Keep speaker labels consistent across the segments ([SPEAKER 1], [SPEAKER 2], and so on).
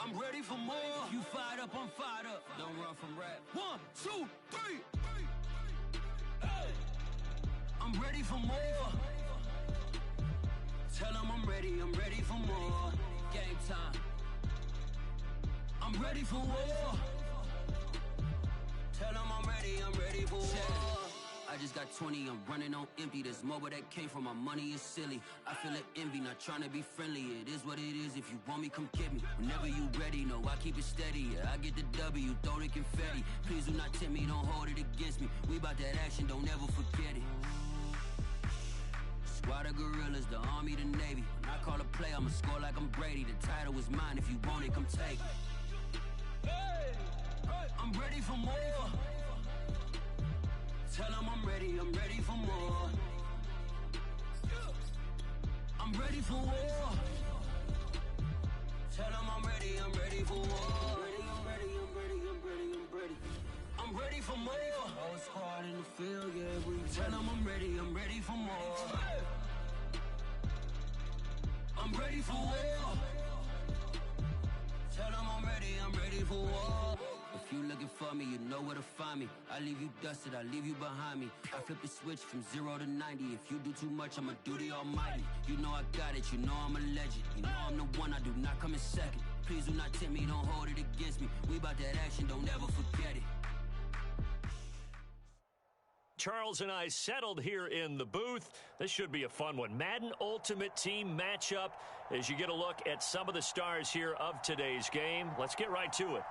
[SPEAKER 1] I'm ready for more. You fired up, I'm fired up. Don't run from rap. 1, 2, 3. Hey. I'm ready for more. Tell them I'm ready for more. Game time. I'm ready for war. Tell them I'm ready for war. I just got 20, I'm running on empty. This mobile that came from my money is silly. I feel it envy, not trying to be friendly. It is what it is, if you want me, come get me. Whenever you ready, no, I keep it steady. Yeah, I get the W, throw the confetti. Please do not tempt me, don't hold it against me. We bout that action, don't ever forget it. Squad of gorillas, the army, the navy. When I call a play, I'ma score like I'm Brady. The title is mine, if you want it, come take it. Hey, I'm ready for more. Tell them I'm ready for more. I'm ready for war. Tell them I'm ready for war. I'm ready for more. Whole squad in the field, yeah, we tell them I'm ready for more. I'm ready for war. Tell them I'm ready for war. If you looking for me, you know where to find me. I leave you dusted, I leave you behind me. I flip the switch from 0 to 90. If you do too much, I'ma do the almighty. You know I got it, you know I'm a legend. You know I'm the one, I do not come in second. Please do not tempt me, don't hold it against me. We bout that action, don't ever forget it.
[SPEAKER 2] Charles and I settled here in the booth. This should be a fun one. Madden Ultimate Team matchup as you get a look at some of the stars here of today's game. Let's get right to it.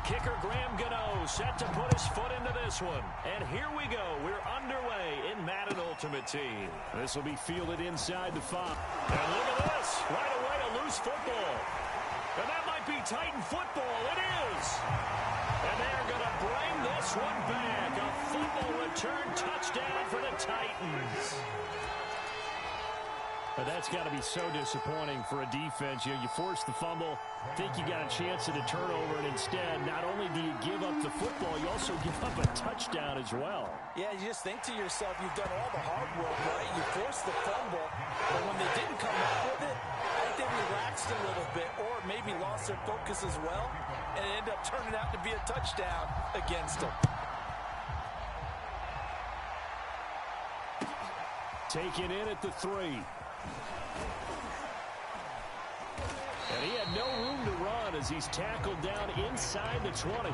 [SPEAKER 2] Kicker Graham Gano set to put his foot into this one. And here we go. We're underway in Madden Ultimate Team.
[SPEAKER 3] This will be fielded inside the 5.
[SPEAKER 2] And look at this. Right away, a loose football. And that might be Titan football. It is. And they're going to bring this one back. A football return touchdown for the Titans.
[SPEAKER 3] But that's got to be so disappointing for a defense. You know, you force the fumble, think you got a chance at a turnover, and instead, not only do you give up the football, you also give up a touchdown as well.
[SPEAKER 4] Yeah, you just think to yourself, you've done all the hard work, right? You forced the fumble, but when they didn't come up with it, I think they relaxed a little bit, or maybe lost their focus as well, and it ended up turning out to be a touchdown against them.
[SPEAKER 3] Taken in at the 3. And he had no room to run as he's tackled down inside the 20.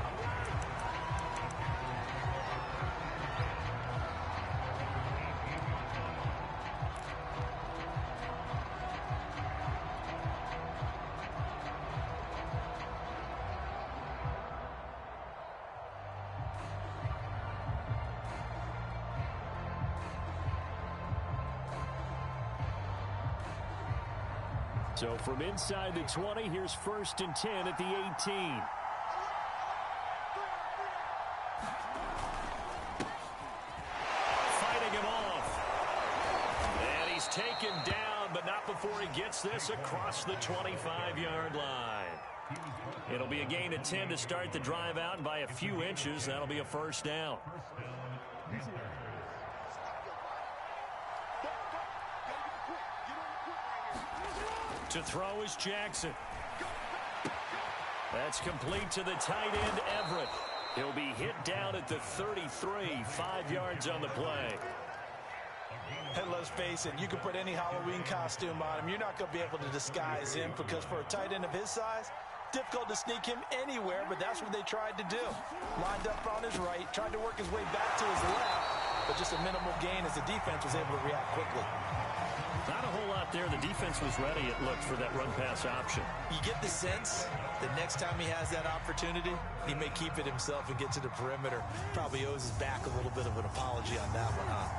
[SPEAKER 3] So from inside the 20, here's 1st and 10 at the 18.
[SPEAKER 2] Fighting him off. And he's taken down, but not before he gets this across the 25-yard line. It'll be a gain of 10 to start the drive out, and by a few inches, that'll be a 1st down. To throw is Jackson. That's complete to the tight end, Everett. He'll be hit down at the 33, 5 yards on the play.
[SPEAKER 4] And let's face it, you can put any Halloween costume on him. You're not going to be able to disguise him because for a tight end of his size, difficult to sneak him anywhere, but that's what they tried to do. Lined up on his right, tried to work his way back to his left, but just a minimal gain as the defense was able to react quickly.
[SPEAKER 2] Not a whole lot there. The defense was ready, it looked, for that run-pass option.
[SPEAKER 4] You get the sense that next time he has that opportunity, he may keep it himself and get to the perimeter. Probably owes his back a little bit of an apology on that one, huh?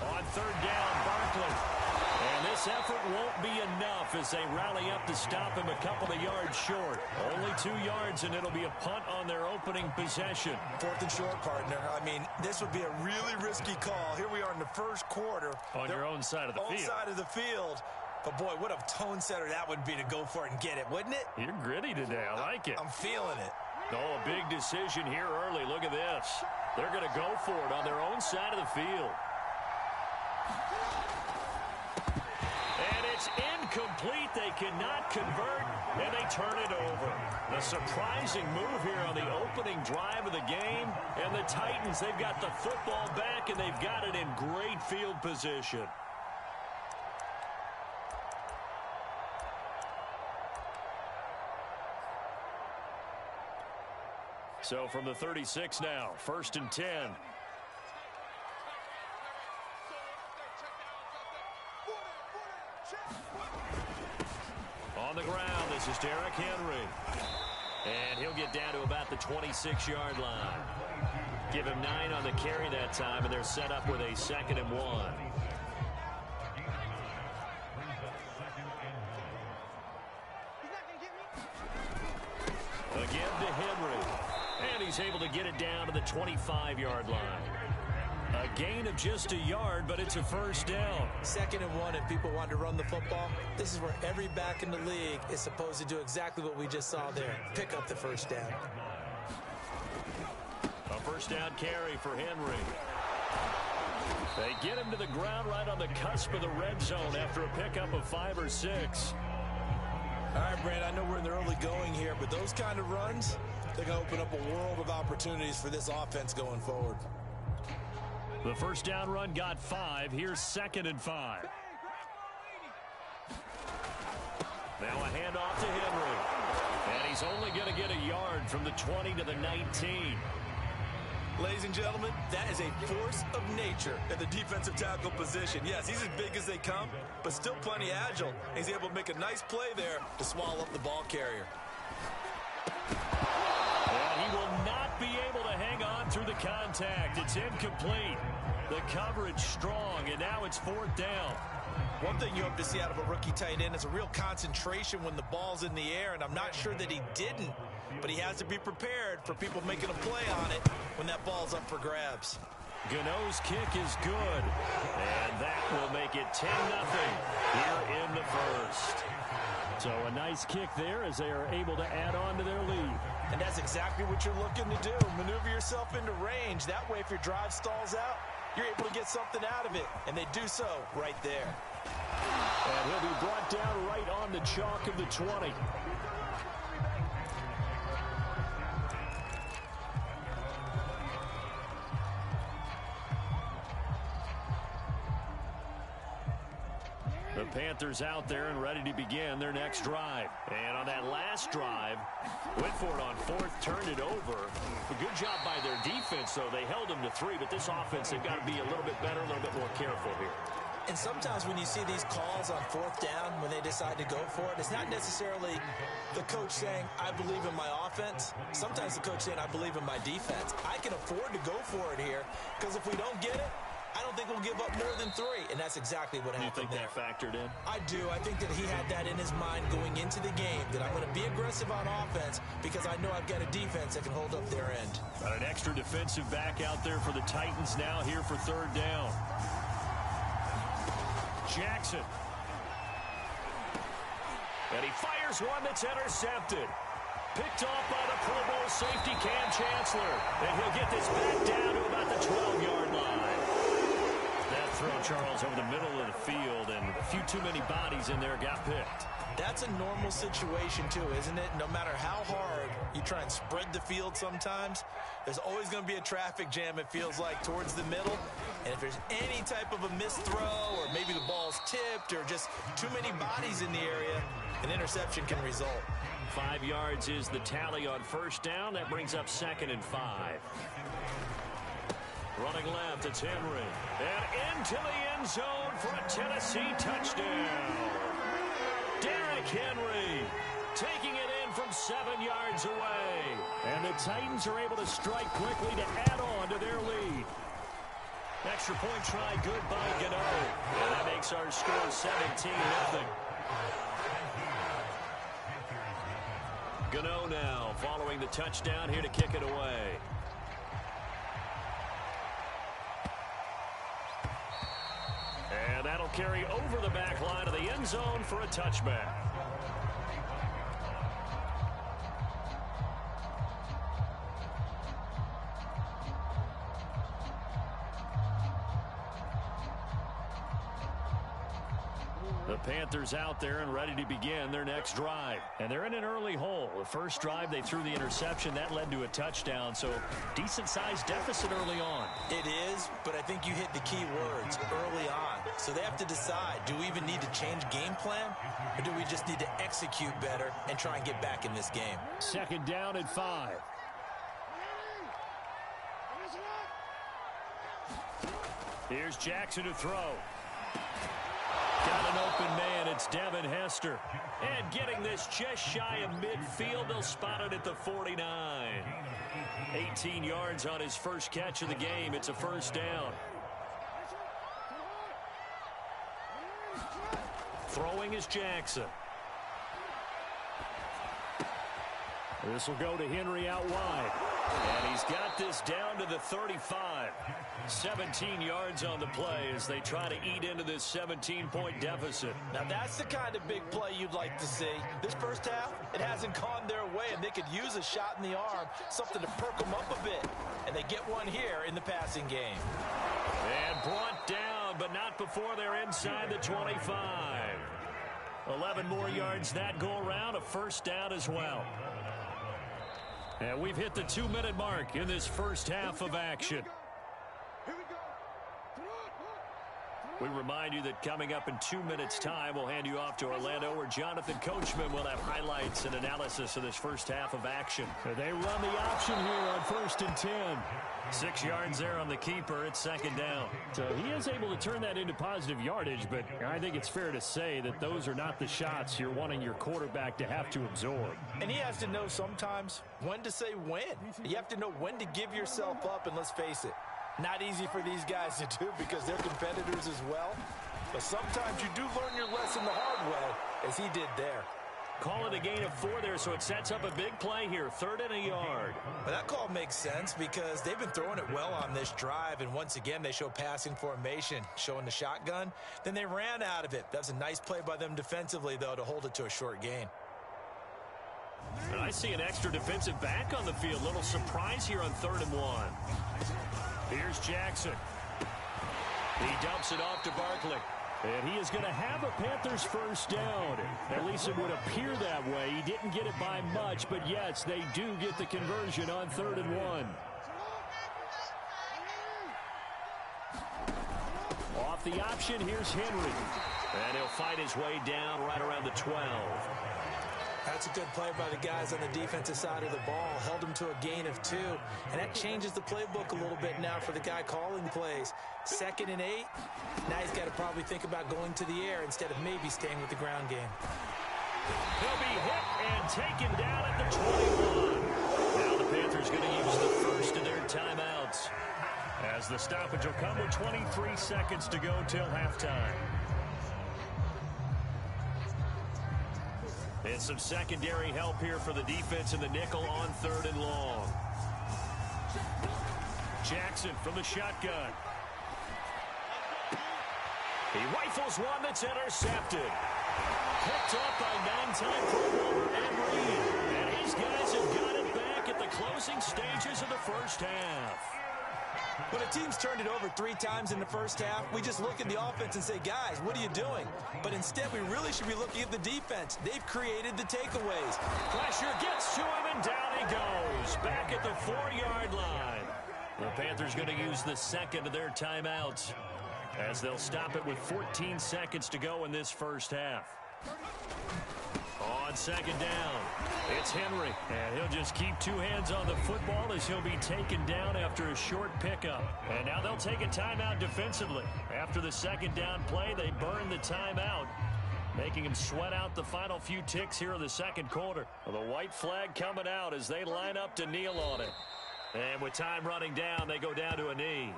[SPEAKER 2] On 3rd down, Barkley. And And this effort won't be enough as they rally up to stop him a couple of yards short. Only 2 yards, and it'll be a punt on their opening possession.
[SPEAKER 4] 4th and short, partner. I mean, this would be a really risky call. Here we are in the first quarter.
[SPEAKER 3] On your own side of the field.
[SPEAKER 4] Side of the field. But, boy, what a tone setter that would be to go for it and get it, wouldn't it?
[SPEAKER 3] You're gritty today. I like it.
[SPEAKER 4] I'm feeling it.
[SPEAKER 2] Oh, a big decision here early. Look at this. They're going to go for it on their own side of the field. And it's incomplete. They cannot convert, and they turn it over. A surprising move here on the opening drive of the game. And the Titans, they've got the football back, and they've got it in great field position. So from the 36 now, 1st and 10. On the ground, this is Derrick Henry. And he'll get down to about the 26-yard line. Give him 9 on the carry that time, and they're set up with a 2nd and 1. Again to Henry. And he's able to get it down to the 25-yard line. A gain of just a yard, but it's a first down.
[SPEAKER 4] 2nd and 1, and people want to run the football. This is where every back in the league is supposed to do exactly what we just saw there. Pick up the first down.
[SPEAKER 2] A first down carry for Henry. They get him to the ground right on the cusp of the red zone after a pickup of 5 or 6.
[SPEAKER 4] All right, Brand, I know we're in the early going here, but those kind of runs, they're going to open up a world of opportunities for this offense going forward.
[SPEAKER 3] The first down run got 5. Here's 2nd and 5.
[SPEAKER 2] Now a handoff to Henry. And he's only going to get a yard from the 20 to the 19.
[SPEAKER 4] Ladies and gentlemen, that is a force of nature at the defensive tackle position. Yes, he's as big as they come, but still plenty agile. He's able to make a nice play there to swallow up the ball carrier.
[SPEAKER 2] And he will not be able to hang on through the contact. It's incomplete. The coverage strong, and now it's 4th down.
[SPEAKER 4] One thing you hope to see out of a rookie tight end is a real concentration when the ball's in the air, and I'm not sure that he didn't, but he has to be prepared for people making a play on it when that ball's up for grabs.
[SPEAKER 2] Gano's kick is good, and that will make it 10-0 here in the first.
[SPEAKER 3] So a nice kick there as they are able to add on to their lead.
[SPEAKER 4] And that's exactly what you're looking to do. Maneuver yourself into range. That way, if your drive stalls out, you're able to get something out of it. And they do so right there.
[SPEAKER 3] And he'll be brought down right on the chalk of the 20.
[SPEAKER 2] The Panthers out there and ready to begin their next drive. And on that last drive, went for it on 4th, turned it over. A good job by their defense, though. They held them to 3, but this offense, they've got to be a little bit better, a little bit more careful here.
[SPEAKER 4] And sometimes when you see these calls on 4th down, when they decide to go for it, it's not necessarily the coach saying, I believe in my offense. Sometimes the coach saying, I believe in my defense. I can afford to go for it here, because if we don't get it, I don't think we'll give up more than 3, and that's exactly what happened there.
[SPEAKER 2] You think that factored in?
[SPEAKER 4] I do. I think that he had that in his mind going into the game, that I'm going to be aggressive on offense because I know I've got a defense that can hold up their end.
[SPEAKER 2] Got an extra defensive back out there for the Titans now here for 3rd down. Jackson. And he fires one that's intercepted. Picked off by the Pro Bowl safety Cam Chancellor. And he'll get this back down to about the 12-yard line. That throw, Charles, over the middle of the field, and a few too many bodies in there got picked.
[SPEAKER 4] That's a normal situation, too, isn't it? No matter how hard you try and spread the field sometimes, there's always going to be a traffic jam, it feels like, towards the middle. And if there's any type of a missed throw, or maybe the ball's tipped, or just too many bodies in the area, an interception can result.
[SPEAKER 2] 5 yards is the tally on 1st down. That brings up 2nd and 5. Running left, it's Henry. And into the end zone for a Tennessee touchdown. Derrick Henry taking it in from 7 yards away.
[SPEAKER 3] And the Titans are able to strike quickly to add on to their lead.
[SPEAKER 2] Extra point try good by Gano. And that makes our score 17-0. Gano now following the touchdown here to kick it away. And that'll carry over the back line of the end zone for a touchback. The Panthers out there and ready to begin their next drive. And they're in an early hole. The first drive, they threw the interception. That led to a touchdown, so decent-sized deficit early on.
[SPEAKER 4] It is, but I think you hit the key words, early on. So they have to decide, do we even need to change game plan, or do we just need to execute better and try and get back in this game?
[SPEAKER 3] Second down and 5.
[SPEAKER 2] Here's Jackson to throw. Got an open man. It's Devin Hester. And getting this just shy of midfield. They'll spot it at the 49. 18 yards on his first catch of the game. It's a first down. Throwing is Jackson.
[SPEAKER 3] This will go to Henry out wide.
[SPEAKER 2] And he's got this down to the 35. 17 yards on the play as they try to eat into this 17-point deficit.
[SPEAKER 4] Now that's the kind of big play you'd like to see. This first half, it hasn't gone their way, and they could use a shot in the arm, something to perk them up a bit. And they get one here in the passing game.
[SPEAKER 2] And brought down, but not before they're inside the 25. 11 more yards that go around, a first down as well. And we've hit the 2-minute mark in this first half of action. We remind you that coming up in 2 minutes' time, we'll hand you off to Orlando, where Jonathan Coachman will have highlights and analysis of this first half of action.
[SPEAKER 3] They run the option here on 1st and 10.
[SPEAKER 2] 6 yards there on the keeper. It's second down.
[SPEAKER 3] So he is able to turn that into positive yardage, but I think it's fair to say that those are not the shots you're wanting your quarterback to have to absorb.
[SPEAKER 4] And he has to know sometimes when to say when. You have to know when to give yourself up, and let's face it, not easy for these guys to do because they're competitors as well. But sometimes you do learn your lesson the hard way, as he did there.
[SPEAKER 2] Call it a gain of 4 there, so it sets up a big play here. 3rd and a yard.
[SPEAKER 4] But that call makes sense because they've been throwing it well on this drive, and once again they show passing formation, showing the shotgun. Then they ran out of it. That's a nice play by them defensively, though, to hold it to a short gain.
[SPEAKER 2] And I see an extra defensive back on the field. Little surprise here on 3rd and 1. Here's Jackson. He dumps it off to Barkley.
[SPEAKER 3] And he is going to have a Panthers first down. At least it would appear that way. He didn't get it by much, but yes, they do get the conversion on 3rd and 1. Off the option, here's Henry.
[SPEAKER 2] And he'll fight his way down right around the 12.
[SPEAKER 4] That's a good play by the guys on the defensive side of the ball. Held him to a gain of 2. And that changes the playbook a little bit now for the guy calling plays. 2nd and 8. Now he's got to probably think about going to the air instead of maybe staying with the ground game.
[SPEAKER 2] He'll be hit and taken down at the 21. Now the Panthers going to use the first of their timeouts, as the stoppage will come with 23 seconds to go till halftime. And some secondary help here for the defense in the nickel on 3rd and long. Jackson from the shotgun. He rifles one that's intercepted. Picked up by 9-time Pro Bowler Ed Reed. And his guys have got it back at the closing stages of the first half.
[SPEAKER 4] When a team's turned it over 3 times in the first half, we just look at the offense and say, guys, what are you doing? But instead, we really should be looking at the defense. They've created the takeaways.
[SPEAKER 2] Pressure gets to him, and down he goes. Back at the 4-yard line. The Panthers going to use the second of their timeouts, as they'll stop it with 14 seconds to go in this first half. On second down, it's Henry. And he'll just keep 2 hands on the football as he'll be taken down after a short pickup. And now they'll take a timeout defensively. After the second down play, they burn the timeout, making him sweat out the final few ticks here in the second quarter. Well, the white flag coming out as they line up to kneel on it. And with time running down, they go down to a knee.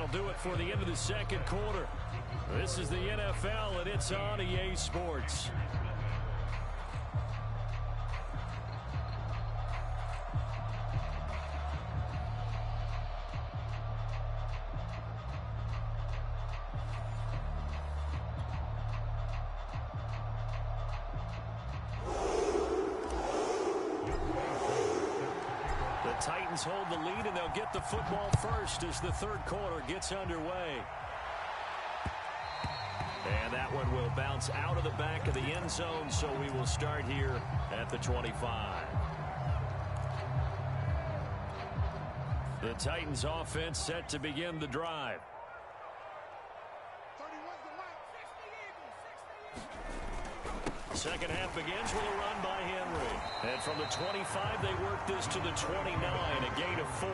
[SPEAKER 3] That'll do it for the end of the second quarter. This is the NFL, and it's on EA Sports. The Titans hold the lead, and they'll get the football first as the third quarter gets underway. And that one will bounce out of the back of the end zone, so we will start here at the 25. The Titans offense set to begin the drive. Second half begins with a run by Henry. And from the 25, they work this to the 29, a gain of 4.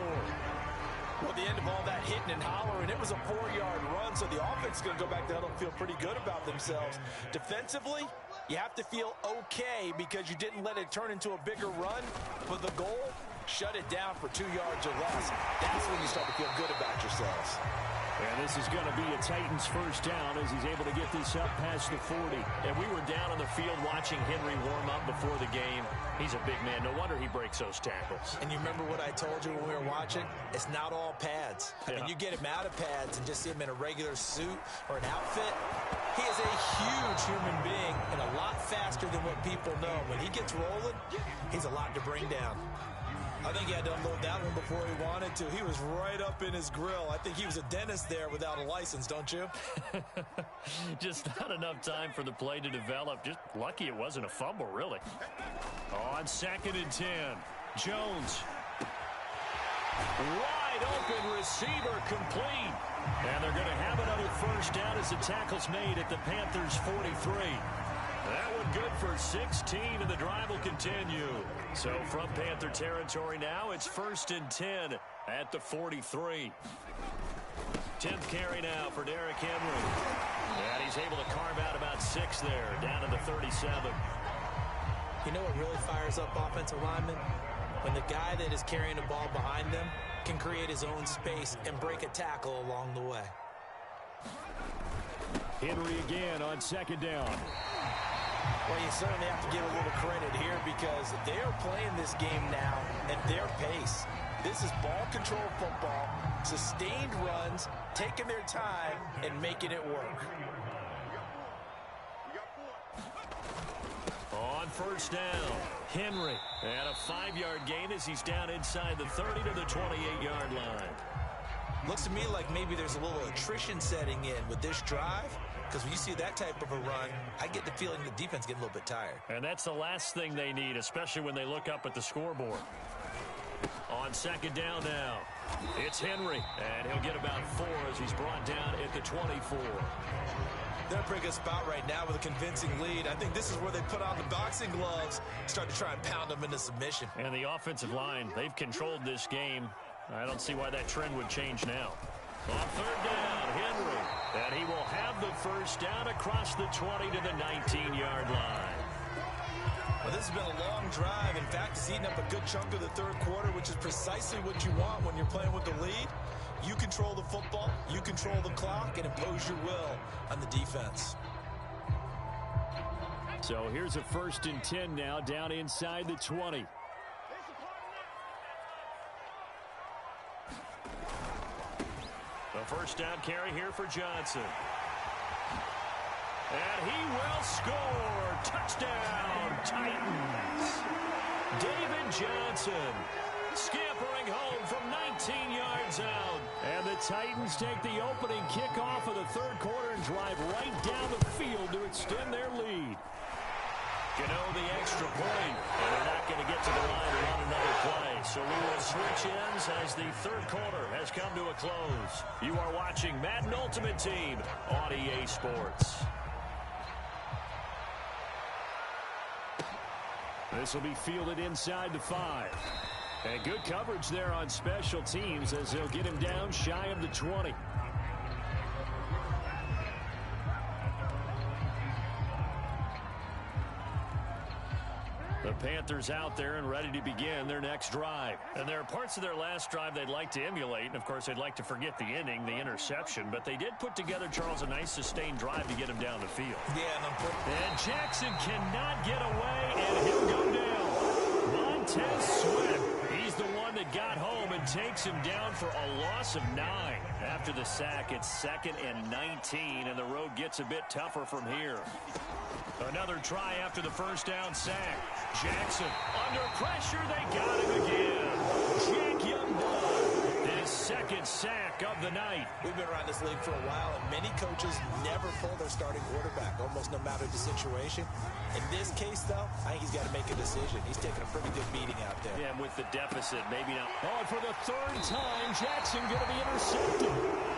[SPEAKER 4] Well, the end of all that hitting and hollering, it was a 4-yard run, so the offense is going to go back to huddle and feel pretty good about themselves. Defensively, you have to feel okay because you didn't let it turn into a bigger run, but the goal, shut it down for 2 yards or less. That's when you start to feel good about yourselves.
[SPEAKER 3] And this is going to be a Titans first down as he's able to get this up past the 40.
[SPEAKER 2] And we were down on the field watching Henry warm up before the game. He's a big man. No wonder he breaks those tackles.
[SPEAKER 4] And you remember what I told you when we were watching? It's not all pads. I mean, you get him out of pads and just see him in a regular suit or an outfit. He is a huge human being and a lot faster than what people know. When he gets rolling, he's a lot to bring down. I think he had to unload that one before he wanted to. He was right up in his grill. I think he was a dentist there without a license, don't you?
[SPEAKER 3] Just not enough time for the play to develop. Just lucky it wasn't a fumble, really. On 2nd and 10, Jones. Wide open receiver complete. And they're going to have another first down as the tackle's made at the Panthers' 43. That one good for 16, and the drive will continue. So from Panther territory now, it's 1st and 10 at the 43. 10th carry now for Derrick Henry. And he's able to carve out about 6 there, down to the 37.
[SPEAKER 4] You know what really fires up offensive linemen? When the guy that is carrying the ball behind them can create his own space and break a tackle along the way.
[SPEAKER 3] Henry again on 2nd down.
[SPEAKER 4] Well, you certainly have to give a little credit here because they are playing this game now at their pace. This is ball control football, sustained runs, taking their time, and making it work.
[SPEAKER 3] On 1st down, Henry. And a 5-yard gain as he's down inside the 30 to the 28-yard line.
[SPEAKER 4] Looks to me like maybe there's a little attrition setting in with this drive. Because when you see that type of a run, I get the feeling the defense getting a little bit tired.
[SPEAKER 3] And that's the last thing they need, especially when they look up at the scoreboard. On 2nd down now, it's Henry. And he'll get about 4 as he's brought down at the 24.
[SPEAKER 4] They're in a pretty good spot right now with a convincing lead. I think this is where they put on the boxing gloves, start to try and pound them into submission.
[SPEAKER 3] And the offensive line, they've controlled this game. I don't see why that trend would change now. On 3rd down, Henry. And he will have the first down across the 20 to the 19-yard line.
[SPEAKER 4] Well, this has been a long drive. In fact, it's eating up a good chunk of the third quarter, which is precisely what you want when you're playing with the lead. You control the football, you control the clock, and impose your will on the defense.
[SPEAKER 3] So here's a 1st and 10 now, down inside the 20. The first down carry here for Johnson. And he will score. Touchdown, Titans. David Johnson scampering home from 19 yards out. And the Titans take the opening kickoff of the third quarter and drive right down the field to extend their lead. The extra point, and they're not going to get to the line and run another play. So we will switch ends as the third quarter has come to a close. You are watching Madden Ultimate Team on EA Sports. This will be fielded inside the 5. And good coverage there on special teams as they'll get him down shy of the 20. The
[SPEAKER 2] Panthers out there and ready to begin their next drive. And there are parts of their last drive they'd like to emulate. And, of course, they'd like to forget the inning, the interception. But they did put together, Charles, a nice sustained drive to get him down the field.
[SPEAKER 4] Yeah,
[SPEAKER 2] and Jackson cannot get away, and he'll go down. Montez Sweat. He's the one that got home and takes him down for a loss of 9. After the sack, it's 2nd and 19, and the road gets a bit tougher from here. Another try after the first down sack. Jackson under pressure. They got him again. Jack Youngblood, his 2nd sack of the night.
[SPEAKER 5] We've been around this league for a while, and many coaches never pull their starting quarterback, almost no matter the situation. In this case, though, I think he's got to make a decision. He's taking a pretty good beating out there.
[SPEAKER 2] Yeah, and with the deficit, maybe not.
[SPEAKER 3] Oh, and for the 3rd time, Jackson going to be intercepted.